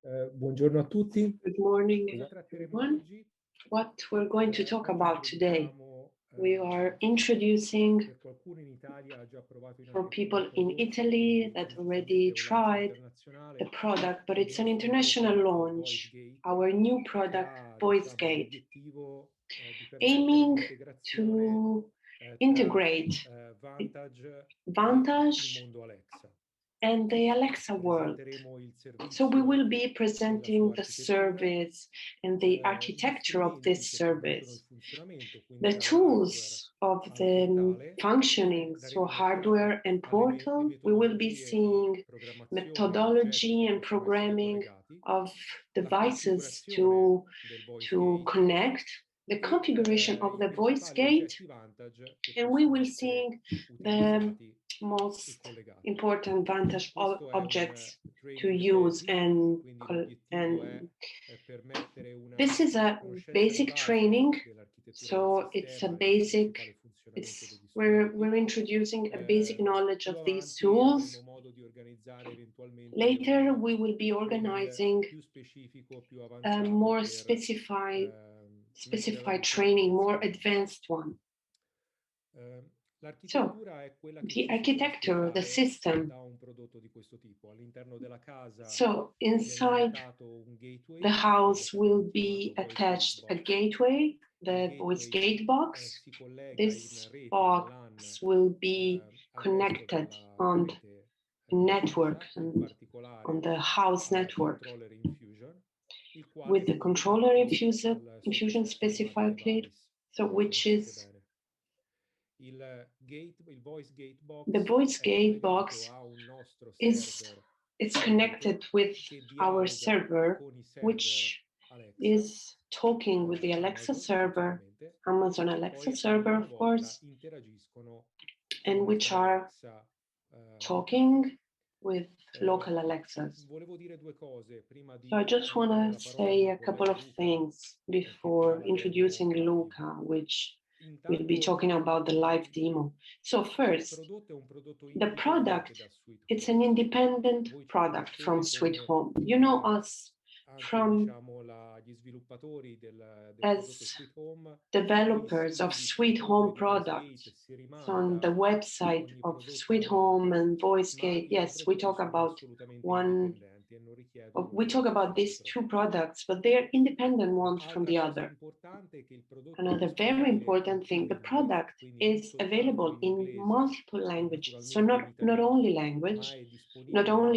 Buongiorno a tutti. Good morning, everyone. What we're going to talk about today, we are introducing for people in Italy that already tried the product, but it's an international launch, our new product, VoiceGate, aiming to integrate Vantage and the Alexa world. So we will be presenting the service and the architecture of this service, the tools of the functioning, so hardware and portal. We will be seeing methodology and programming of devices to connect, the configuration of the voice gate, and we will see the most important Vantage objects to use, and this is a basic training. So it's a basic, we're introducing a basic knowledge of these tools. Later we will be organizing a more specified training, more advanced one. So, the architecture, the system. So, inside the house will be attached a gateway, the voice gate box. This box will be connected on the network and on the house network with the controller infusion specifically, so which is the voice gate box is connected with our server, which is talking with the Alexa server, Amazon Alexa server, of course, and which are talking with local Alexas. So I just want to say a couple of things before introducing Luca, which we'll be talking about the live demo. So first, the product, it's an independent product from Sweet Home. You know us from as developers of Sweet Home products. So on the website of Sweet Home and VoiceGate, yes, we talk about these two products, but they're independent one from the other. Another very important thing, the product is available in multiple languages. So not only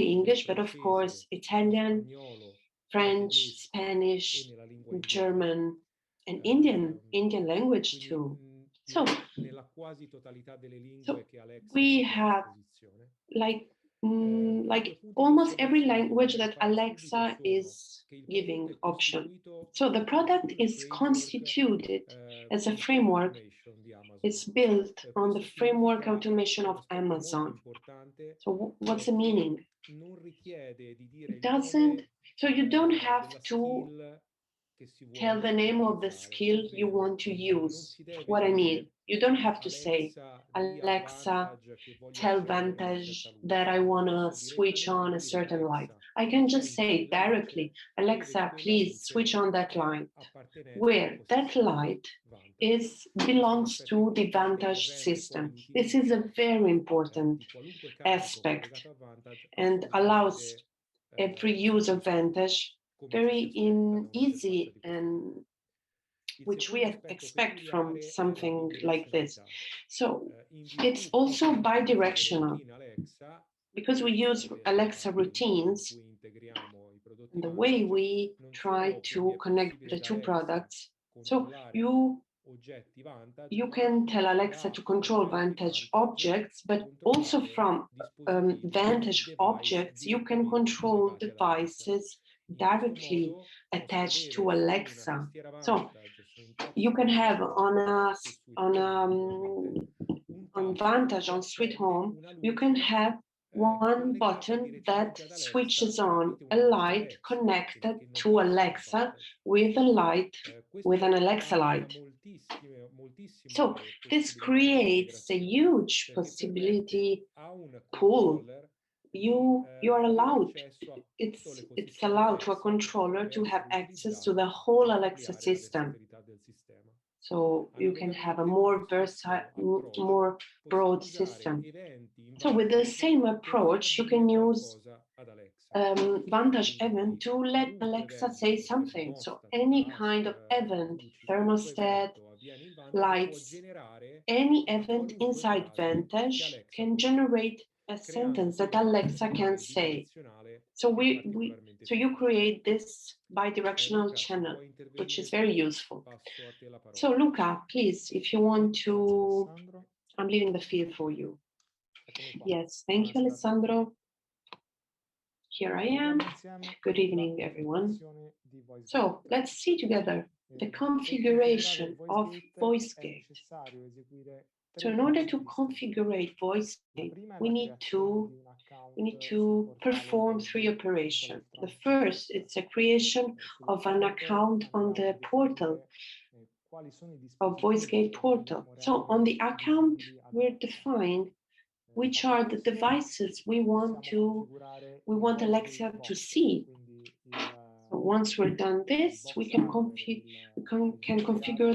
English, but of course, Italian, French, Spanish, German, and Indian language too. So we have like almost every language that Alexa is giving option. So the product is constituted as a framework. It's built on the framework automation of Amazon. So what's the meaning? It doesn't, so you don't have to tell the name of the skill you want to use. What I mean, you don't have to say, Alexa, tell Vantage that I want to switch on a certain light. I can just say directly, Alexa, please switch on that light, where that light belongs to the Vantage system. This is a very important aspect and allows every use of Vantage very easy, and which we expect from something like this. So it's also bi-directional because we use Alexa routines. And the way we try to connect the two products, so you can tell Alexa to control Vantage objects, but also from Vantage objects, you can control devices directly attached to Alexa. So you can have on Vantage, on Sweet Home, you can have one button that switches on a light connected to Alexa with an Alexa light. So this creates a huge possibility pool you are allowed, it's allowed to a controller to have access to the whole Alexa system. So you can have a more versatile, more broad system. So with the same approach, you can use Vantage event to let Alexa say something. So any kind of event, thermostat, lights, any event inside Vantage can generate a sentence that Alexa can say. So so you create this bidirectional channel, which is very useful. So Luca, please, if you want to, I'm leaving the field for you. Yes, thank you, Alessandro. Here I am. Good evening, everyone. So let's see together the configuration of VoiceGate. So in order to configure VoiceGate, we need to perform 3 operations. The first is the creation of an account on the portal of VoiceGate portal. So on the account, we're defined which are the devices we want Alexa to see. So once we're done this, we can configure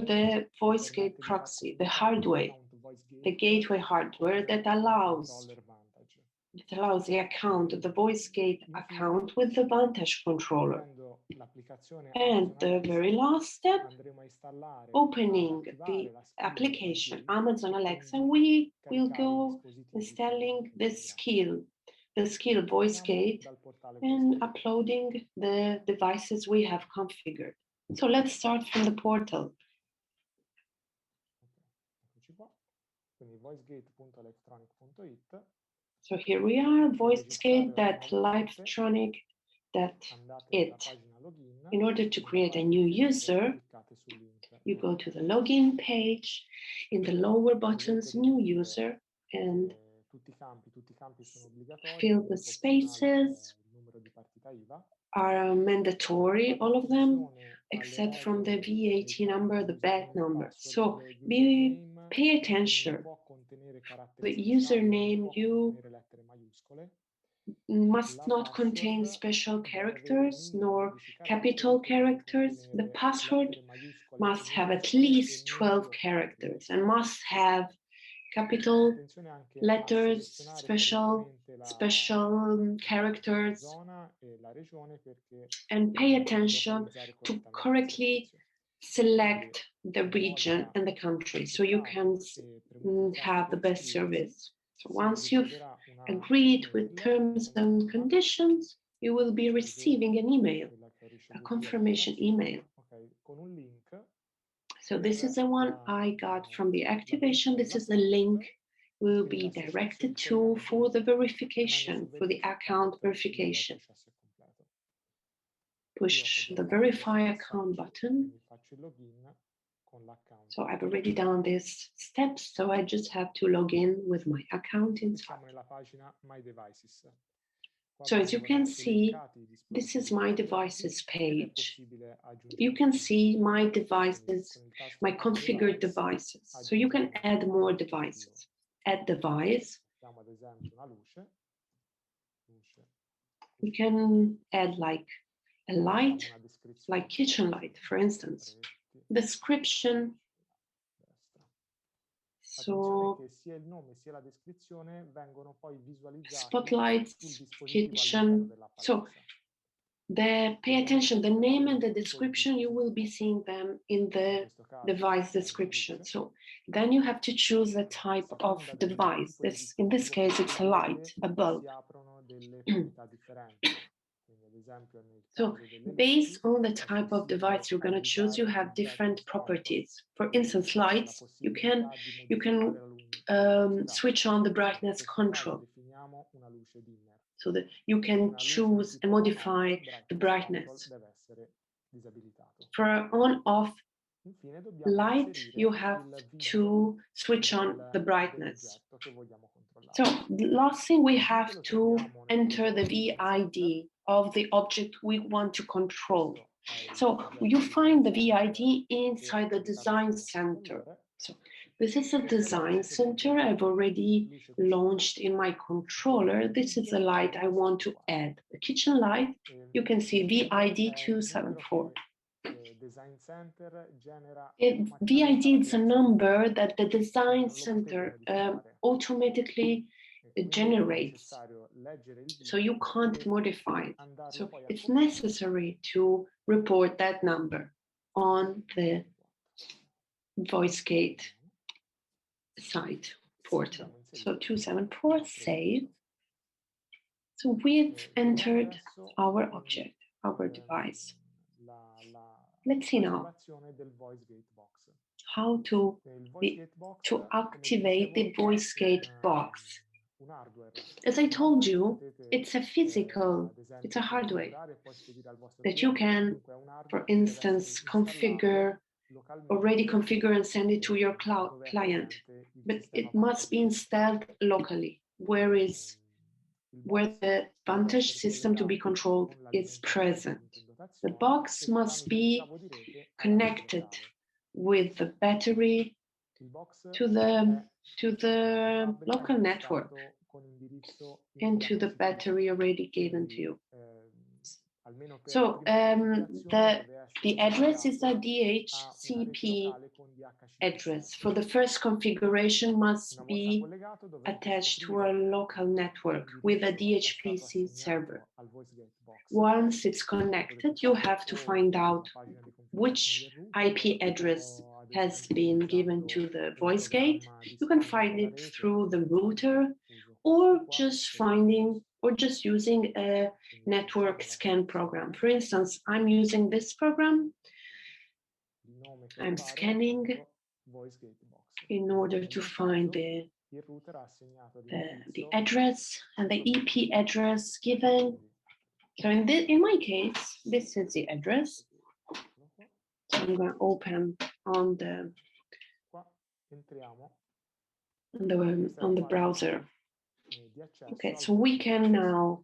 the VoiceGate proxy, the hardware, the gateway hardware that allows the account, the VoiceGate account with the Vantage controller. And the very last step, opening the application, Amazon Alexa, we will go installing this skill VoiceGate and uploading the devices we have configured. So let's start from the portal. So here we are, voicegate.livetronic.it. In order to create a new user, you go to the login page, in the lower buttons, new user, and fill the spaces, are mandatory, all of them, except from the VAT number, the badge number. So pay attention. The username you must not contain special characters nor capital characters. The password must have at least 12 characters and must have capital letters, special characters, and pay attention to correctly select the region and the country so you can have the best service. So once you've agreed with terms and conditions, you will be receiving an email, a confirmation email. So this is the one I got from the activation. This is the link will be directed to for the verification, for the account verification. Push the verify account button. So I've already done these steps, so I just have to log in with my account inside. So as you can see, this is my devices page. You can see my devices, my configured devices. So you can add more devices. Add device. You can add like a light, like kitchen light, for instance. Description. So spotlights, kitchen. So pay attention, the name and the description, you will be seeing them in the device description. So then you have to choose the type of device. In this case, it's a light, a bulb. So based on the type of device you're going to choose, you have different properties. For instance, lights, you can switch on the brightness control so that you can choose and modify the brightness. For on-off light, you have to switch on the brightness. So the last thing, we have to enter the VID of the object we want to control. So you find the VID inside the design center. So This is a design center I've already launched in my controller. This is the light I want to add. The kitchen light, you can see VID 274. VID is a number that the design center automatically generates, so you can't modify it. So it's necessary to report that number on the VoiceGate site portal. So 274, save. So we've entered our object, our device. Let's see now how to activate the VoiceGate box. As I told you, it's a hardware that you can, for instance, already configure and send it to your client, but it must be installed locally, where the Vantage system to be controlled is present. The box must be connected with the battery to the local network and to the battery already given to you. So the address is a DHCP address. For the first configuration must be attached to a local network with a DHCP server. Once it's connected, you have to find out which IP address has been given to the VoiceGate. You can find it through the router or just using a network scan program. For instance, I'm using this program. I'm scanning in order to find the address and the EP address given. So in my case, this is the address. So I'm going to open on the browser. Okay, so we can now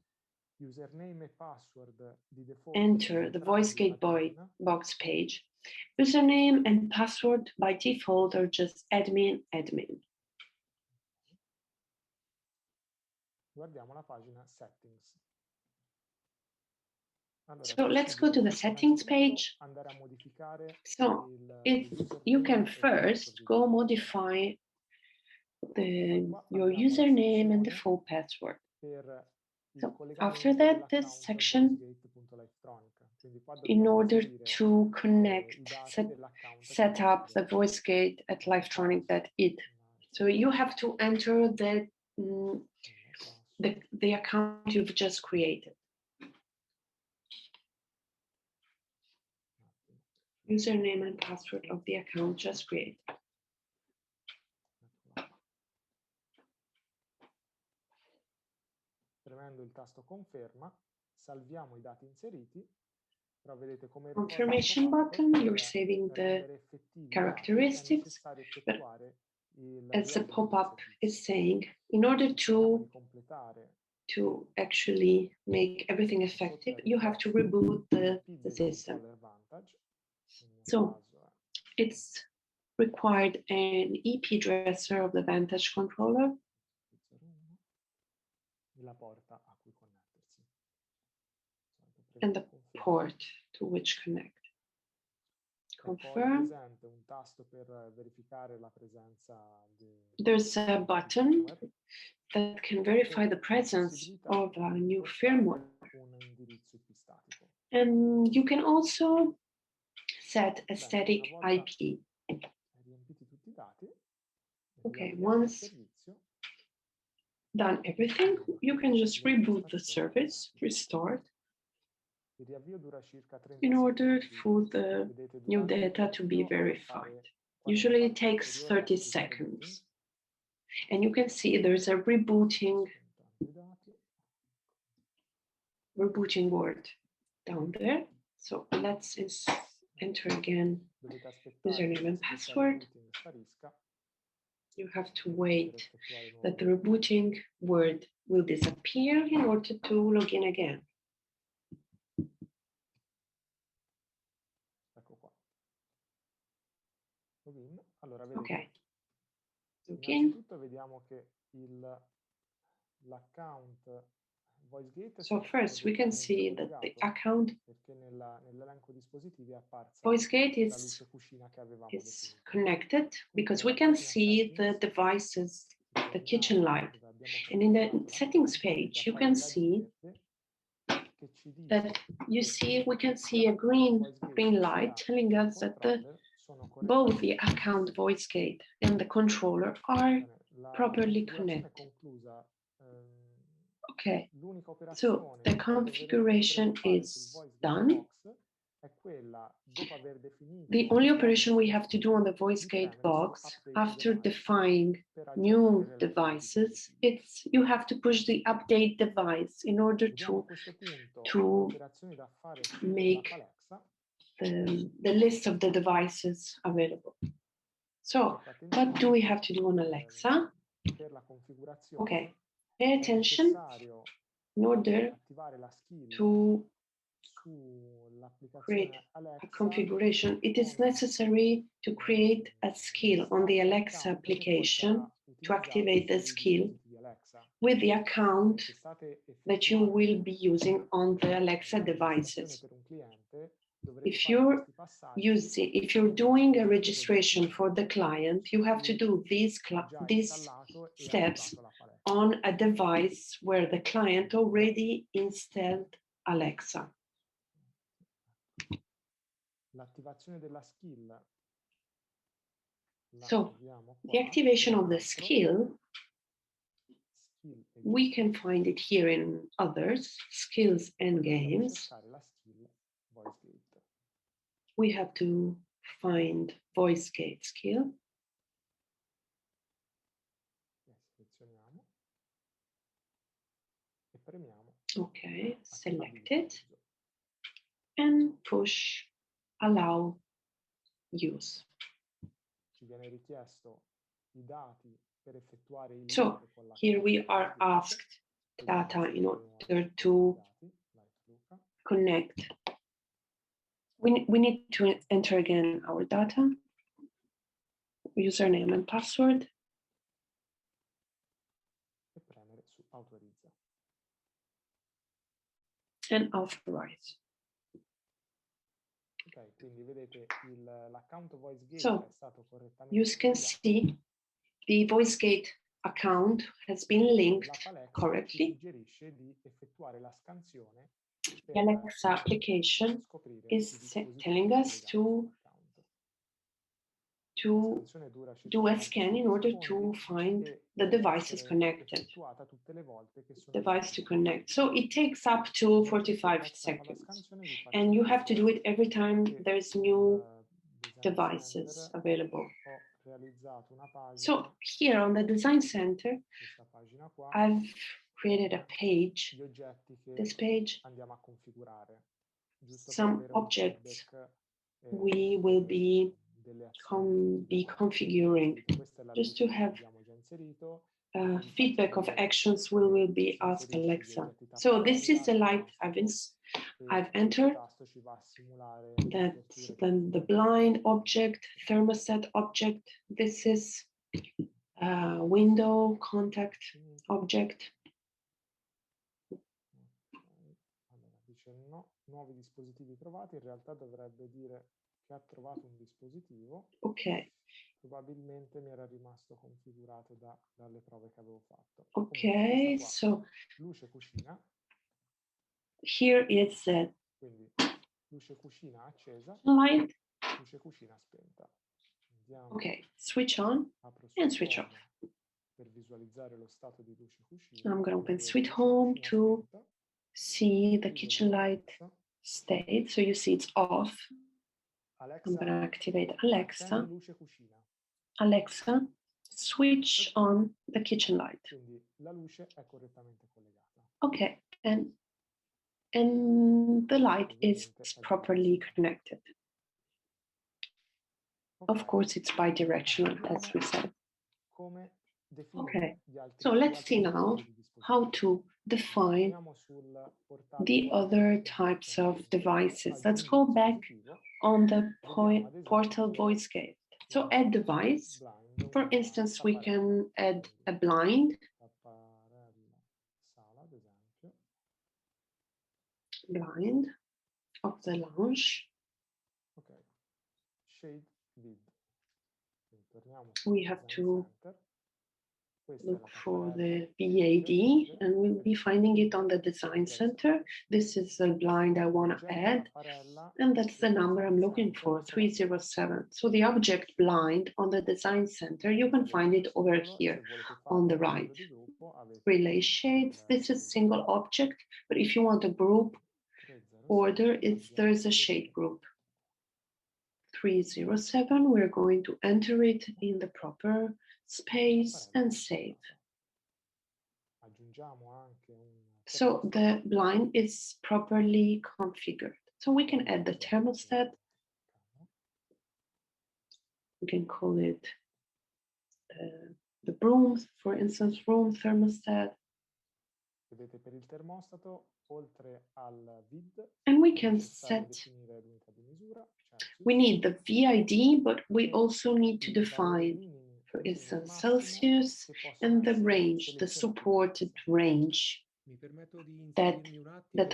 enter the VoiceGate box page. Username and password by default are just admin. So let's go to the settings page. So you can first go modify your username and the full password. So after that, this section, in order to set up the VoiceGate at Livetronic.it. So you have to enter the account you've just created. Username and password of the account just created. Premendo il tasto conferma, salviamo I dati inseriti. Confirmation button, you're saving the characteristics, but as the pop-up is saying, in order to actually make everything effective, you have to reboot the system. So it's required an EP addresser of the Vantage controller and the port to which connect. Confirm. There's a button that can verify the presence of a new firmware. And you can also set a static IP. Okay, once done everything, you can just reboot the service, restart, in order for the new data to be verified. Usually it takes 30 seconds. And you can see there's a rebooting word down there. So let's enter again username and password. You have to wait that the rebooting word will disappear in order to log in again. Okay. Innanzitutto vediamo che l'account VoiceGate. So first, we can see that the account VoiceGate is connected because we can see the devices, the kitchen light. And in the settings page, you can see that we can see a green light telling us that both the account VoiceGate and the controller are properly connected. Okay, so the configuration is done. The only operation we have to do on the VoiceGate box after defining new devices, you have to push the update device in order to make the list of the devices available. So what do we have to do on Alexa? Okay, pay attention. In order to create a configuration, it is necessary to create a skill on the Alexa application to activate the skill with the account that you will be using on the Alexa devices. If you're doing a registration for the client, you have to do these steps on a device where the client already installed Alexa. So the activation of the skill, we can find it here in others, skills and games. We have to find VoiceGate skill. Okay, select it and push allow use. So here we are asked data in order to connect. We need to enter again our data, username and password. And authorize. So you can see the VoiceGate account has been linked correctly. The Alexa application is telling us to do a scan in order to find the devices connected. Device to connect. So it takes up to 45 seconds. And you have to do it every time there's new devices available. So here on the Design Center, I've created a page. This page, some objects we will be configuring just to have feedback of actions we will be asked Alexa. So this is the light I've entered. That's the blind object, thermostat object. This is window contact object. Nuovi dispositivi trovati, in realtà dovrebbe dire che ha trovato un dispositivo. Ok. Probabilmente mi era rimasto configurato dalle prove che avevo fatto. Ok, so luce cucina. Here is the luce cucina accesa, light. Luce cucina spenta. Andiamo. Ok, switch on and switch off. Per visualizzare lo stato di luce cucina. I'm going to open Sweet Home to see the kitchen light state. So you see it's off. I'm going to activate Alexa. Alexa, switch on the kitchen light. Okay, and the light is properly connected. Of course, it's bidirectional, as we said. Okay, so let's see now how to define the other types of devices. Let's go back on the portal VoiceGate. So add device, For instance, we can add a blind. Blind of the lounge. Okay. Shade vid. We have to look for the VAD and we'll be finding it on the design center. This is the blind I want to add, and that's the number I'm looking for, 307. So the object blind on the design center, you can find it over here on the right. Relay shades, this is single object, but if you want a group order, there is a shade group. 307, we're going to enter it in the proper space and save. So the blind is properly configured. So we can add the thermostat. We can call it the room, for instance, room thermostat. And we can set, we need the VID, but we also need to define, for instance, Celsius and the range, the supported range that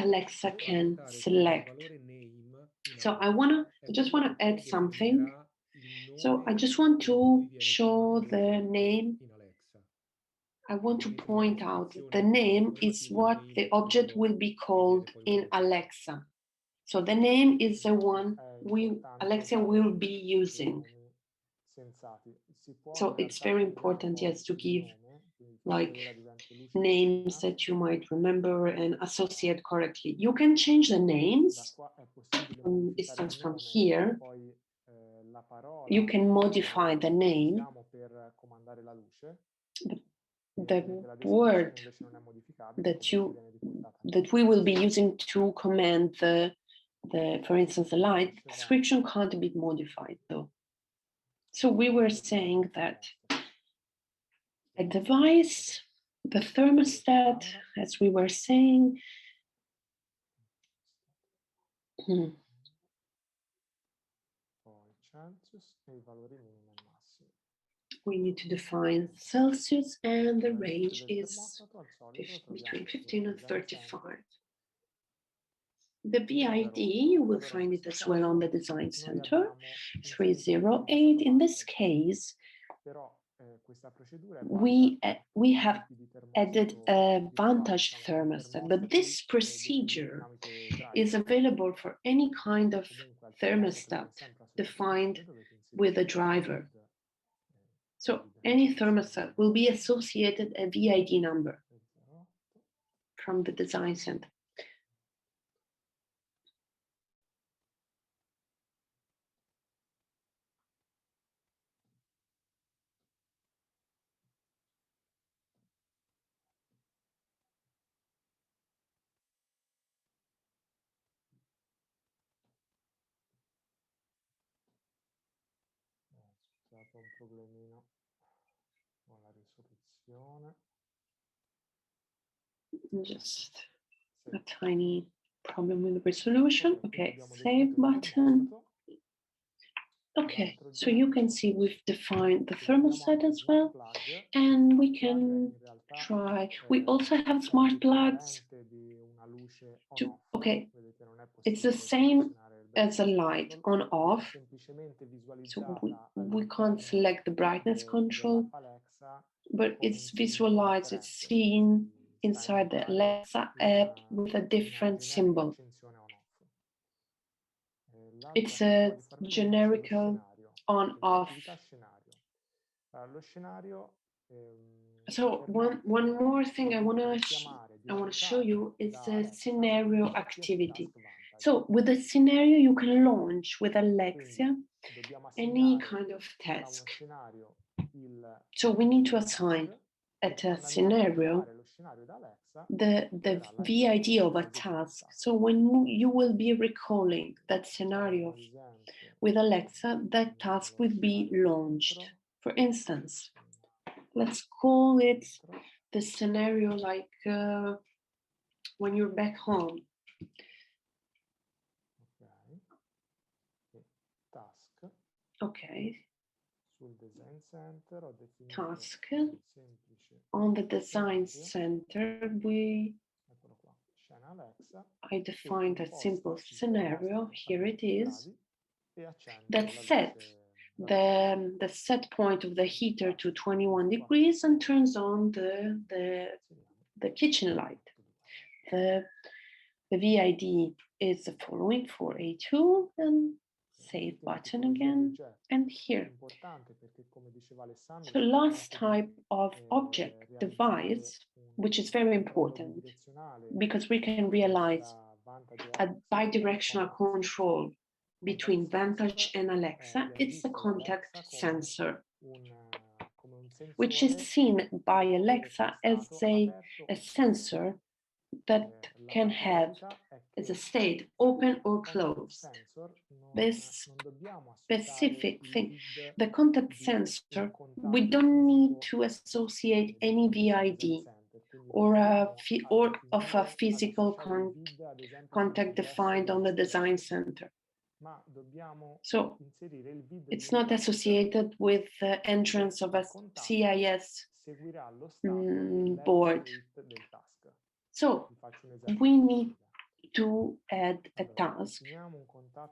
Alexa can select. So I just want to add something. So I just want to show the name. I want to point out the name is what the object will be called in Alexa. So the name is the one Alexa will be using. So it's very important, yes, to give like names that you might remember and associate correctly. You can change the names, for instance, from here. You can modify the name. The word that we will be using to command the for instance, the light description can't be modified though. So we were saying that a device, the thermostat, as we were saying, we need to define Celsius, and the range is between 15 and 35. The VID, you will find it as well on the design center, 308. In this case, we have added a vantage thermostat, but this procedure is available for any kind of thermostat defined with a driver. So any thermostat will be associated a VID number from the design center. Un problemino con la risoluzione. Just a tiny problem with the resolution. Okay, save button. Okay, so you can see we've defined the thermostat as well, and we can try. We also have smart plugs. Okay, it's the same as a light on off. So we can't select the brightness control, but it's visualized, it's seen inside the Alexa app with a different symbol. It's a generic on-off. So one more thing I want to show you is the scenario activity. So with the scenario, you can launch with Alexa any kind of task. So we need to assign at a scenario the VID of a task. So when you will be recalling that scenario with Alexa, that task will be launched. For instance, let's call it the scenario like when you're back home. Okay. task. On the design center, I defined a simple scenario. Here it is. That sets the set point of the heater to 21 degrees and turns on the kitchen light. The VID is the following for A2 and save button again, and here. So last type of object device, which is very important because we can realize a bidirectional control between Vantage and Alexa. It's the contact sensor, which is seen by Alexa as a sensor that can have as a state open or closed. This specific thing, the contact sensor, we don't need to associate any VID or of a physical contact defined on the design center. So it's not associated with the entrance of a CIS board. So we need to add a task.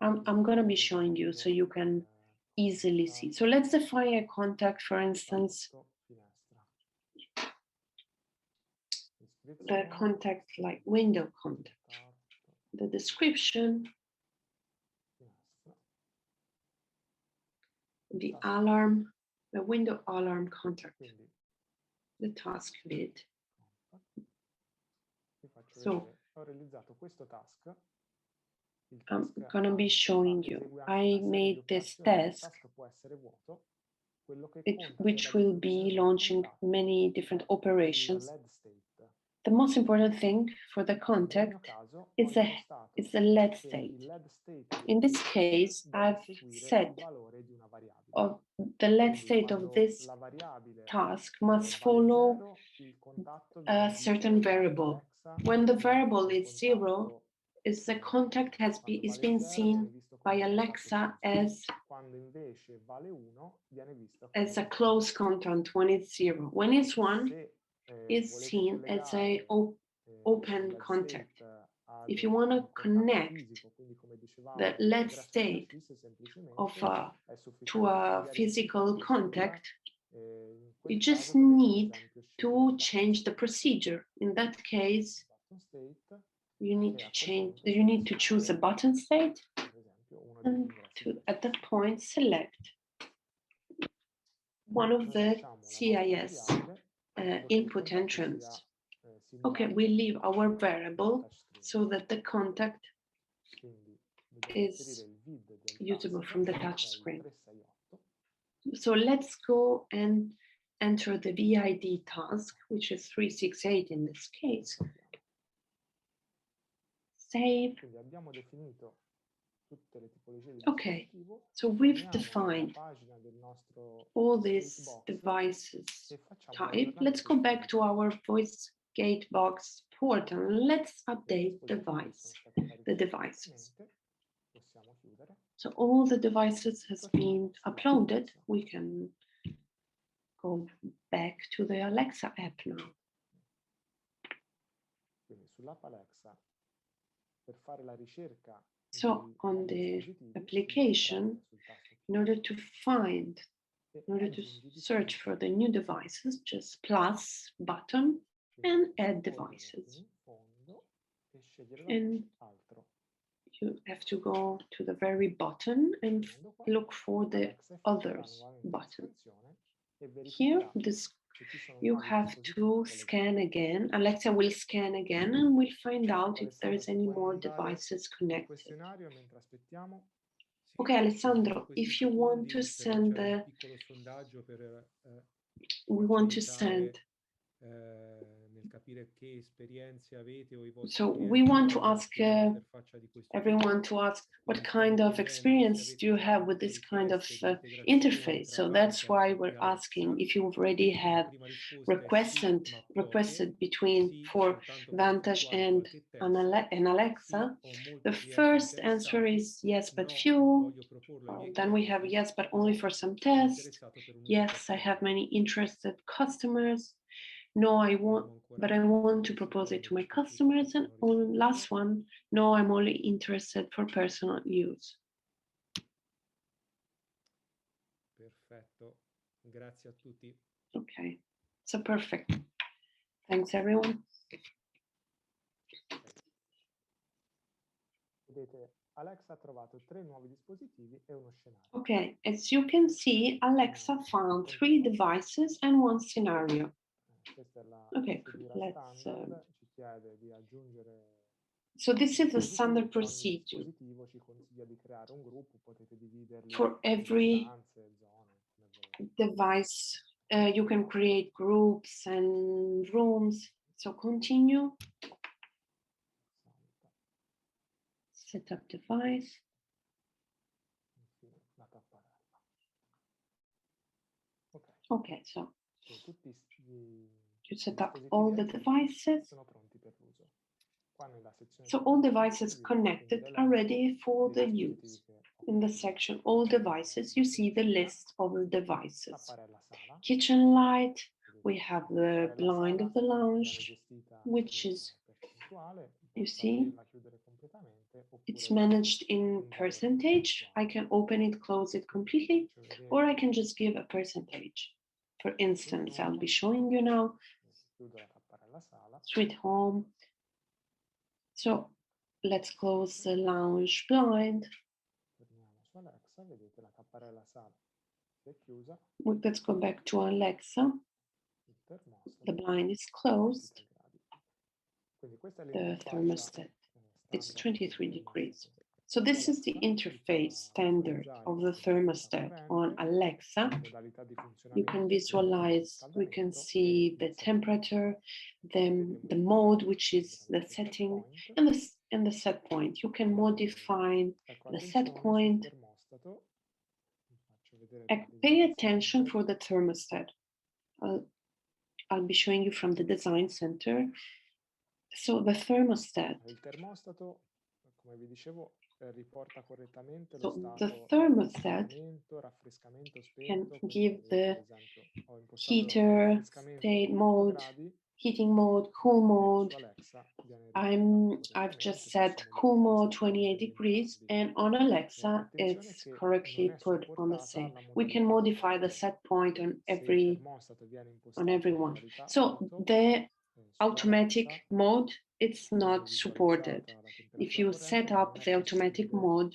I'm going to be showing you so you can easily see. So let's define a contact, for instance, the contact like window contact. The description, the alarm, the window alarm contact, the task lid. So I'm gonna be showing you. I made this task, which will be launching many different operations. The most important thing for the contact is the LED state. In this case, I've set the LED state of this task must follow a certain variable. When the variable is 0, the contact is being seen by Alexa as a close contact when it's 0. When it's 1, it's seen as an open contact. If you want to connect the LED state to a physical contact, you just need to change the procedure. In that case, you need to choose a button state, and at that point select one of the CIS input entrance. Okay, we leave our variable so that the contact is usable from the touch screen. So let's go and enter the VID task, which is 368 in this case. Save. Okay, so we've defined all these devices type. Let's go back to our voice gate box portal and let's update the devices. So all the devices has been uploaded. We can go back to the Alexa app now. So on the application, in order to search for the new devices, just plus button and add devices. And you have to go to the very bottom and look for the others button. Here, you have to scan again. Alexa will scan again and we'll find out if there's any more devices connected. Okay, Alessandro, if you want to send So we want to ask everyone to ask what kind of experience do you have with this kind of interface. So that's why we're asking if you already had requested between for Vantage and Alexa. The first answer is yes, but few. Then we have yes, but only for some tests. Yes, I have many interested customers. No, I want, but I want to propose it to my customers. And on last one, no, I'm only interested for personal use. Perfetto, grazie a tutti. Okay, so perfect. Thanks, everyone. Vedete, Alexa ha trovato 3 nuovi dispositivi e uno scenario. Okay, as you can see, Alexa found 3 devices and 1 scenario. Questa è la Okay, procedura standard, ci chiede di aggiungere. So this is the standard procedure. Dispositivo ci consiglia di creare un gruppo, potete dividerli for every stanze, zone, device. You can create groups and rooms. So continue. Set up device. Okay, so you set up all the devices. So all devices connected are ready for the use. In the section all devices, you see the list of the devices. Kitchen light, we have the blind of the lounge, which is, you see, it's managed in percentage. I can open it, close it completely, or I can just give a percentage. For instance, I'll be showing you now. Sweet home. So let's close the lounge blind. Let's go back to Alexa. The blind is closed. The thermostat, it's 23 degrees. So this is the interface standard of the thermostat on Alexa. You can visualize, we can see the temperature, then the mode, which is the setting, and the set point. You can modify the set point. Pay attention for the thermostat. I'll be showing you from the design center. So the thermostat. So the thermostat can give the heater, state mode, heating mode, cool mode. I've just set cool mode 28 degrees, and on Alexa it's correctly put on the same. We can modify the set point on every one. So the automatic mode, it's not supported. If you set up the automatic mode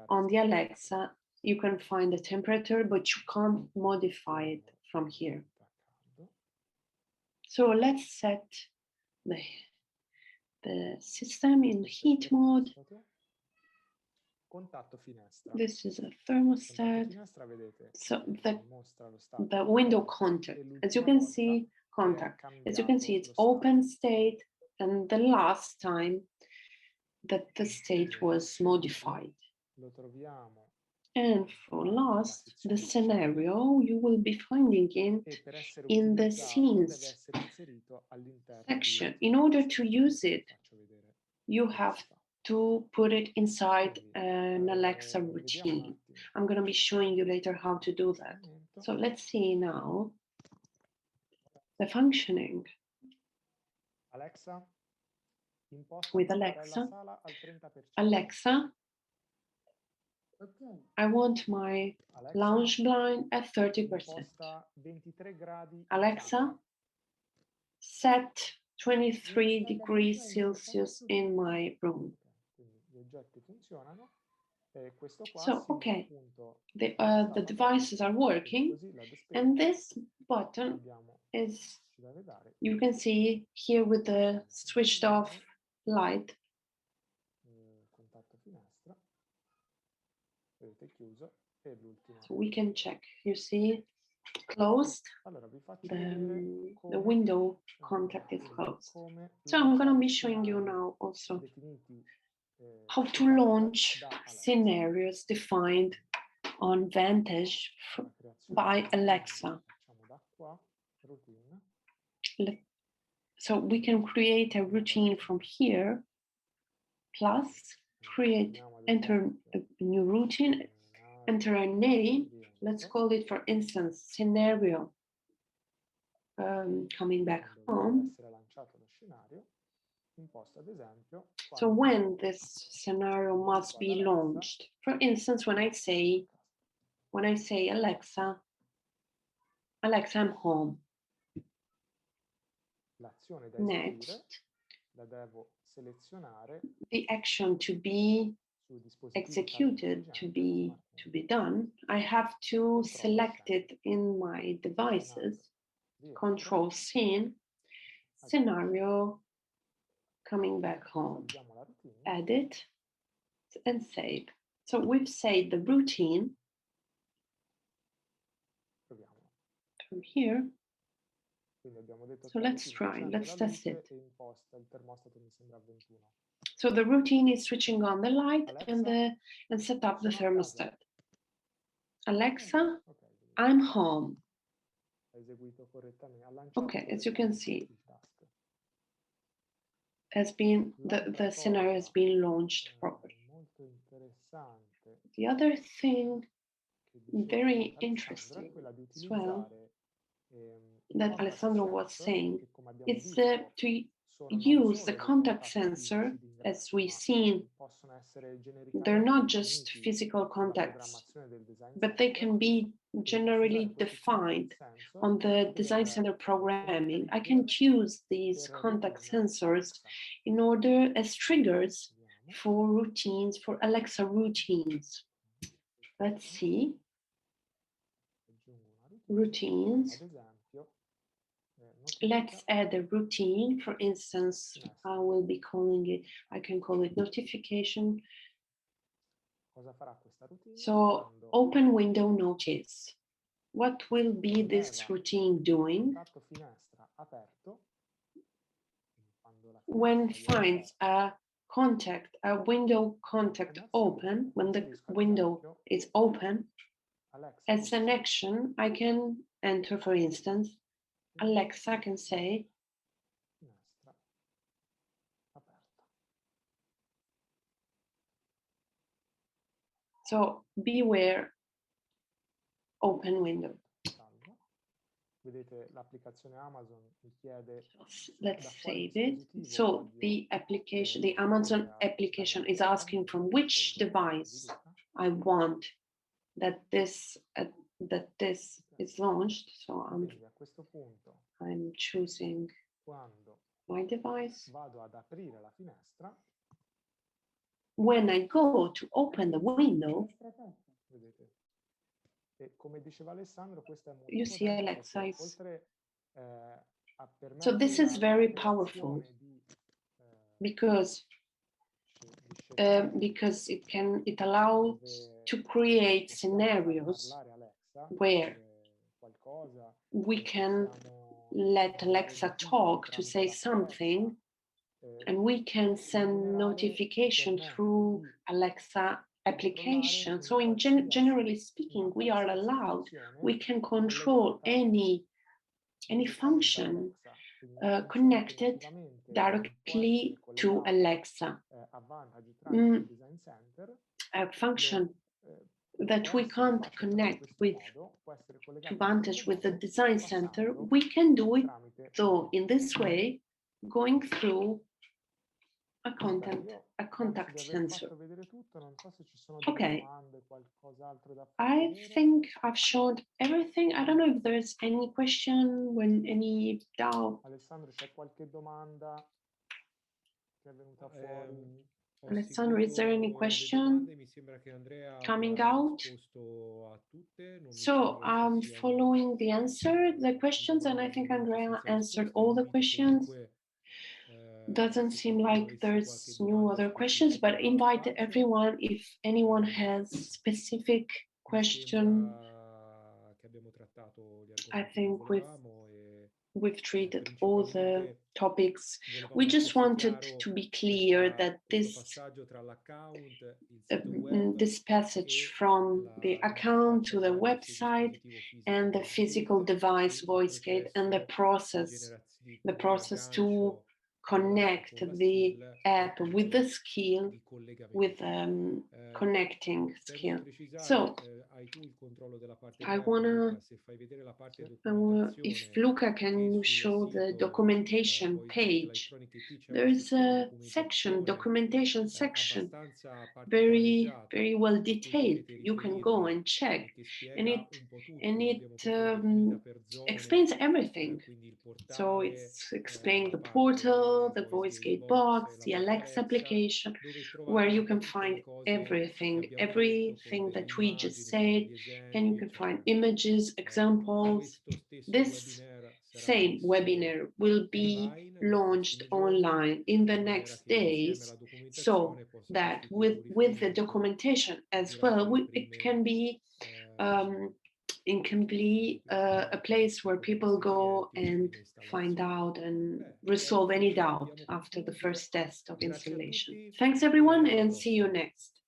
on the Alexa, you can find the temperature, but you can't modify it from here. So let's set the system in heat mode. This is a thermostat. So the window contact, as you can see, it's open state, and the last time that the state was modified. And for last, the scenario you will be finding in the scenes section. In order to use it, you have to put it inside an Alexa routine. I'm going to be showing you later how to do that. So let's see now the functioning with Alexa. Alexa, I want my lounge blind at 30%. Alexa, set 23 degrees Celsius in my room. So, okay, the devices are working, and this button is, you can see here with the switched off light. So we can check, you see, closed. Allora, vi faccio The vedere come, window contact is closed. come So I'm going to be lanciare showing you scenari now also definiti, how e to fatte launch da Alexa. scenarios defined on Vantage La creazione by di routine Alexa. la facciamo da qua, routine. So we can create a routine from here, plus create, enter a new routine, enter a name. Let's call it, for instance, scenario coming back Quando home. essere lanciato lo scenario, imposta ad esempio. So when this scenario must be launched, for instance, when I say Alexa, I'm home. L'azione da Next, la devo selezionare. The action to be executed, to be done, I have to select it in my devices. Control scene, scenario, coming back home, edit, and save. So we've saved the routine from here. So let's try, let's test it. So the routine is switching on the light and set up the thermostat. Alexa, I'm home. Okay, as you can see, the scenario has been launched properly. The other thing, very interesting as well, that Alessandro was saying, is to use the contact sensor. As we've seen, they're not just physical contacts, but they can be generally defined on the design center programming. I can choose these contact sensors in order as triggers for routines, for Alexa routines. Let's see. Routines. Let's add a routine. For instance, I will be calling it, I can call it notification. So open window notice. What will be this routine doing? When finds a window contact open, when the window is open, as an action, I can enter, for instance, Alexa can say, so beware, open window. Let's save it. So the application, the Amazon application is asking from which device I want that this is launched. So I'm choosing my device. When I go to open the window, you see Alexa is, so this is very powerful because it allows to create scenarios where we can let Alexa talk to say something, and we can send notification through Alexa application. So generally speaking, we are allowed, we can control any function connected directly to Alexa. A function that we can't connect with to Vantage with the design center, we can do it though in this way, going through a contact sensor. Okay, I think I've shown everything. I don't know if there's any question, any doubt. Alessandro, c'è qualche domanda che è venuta fuori? Alessandro, is there any question coming out? So I'm following the questions, and I think Andrea answered all the questions. Doesn't seem like there's no other questions, but invite everyone if anyone has specific question. I think we've treated all the topics. We just wanted to be clear that this passage from the account to the website and the physical device VoiceGate and the process to connect the app with the skill, with connecting skill. So I wanna, if Luca, can you show the documentation page? There is a section, documentation section, very well detailed. You can go and check, and it explains everything. So it's explaining the portal, the VoiceGate box, the Alexa application, where you can find everything that we just said, and you can find images, examples. This same webinar will be launched online in the next days, so that with the documentation as well, it can be a place where people go and find out and resolve any doubt after the first test of installation. Thanks everyone, and see you next.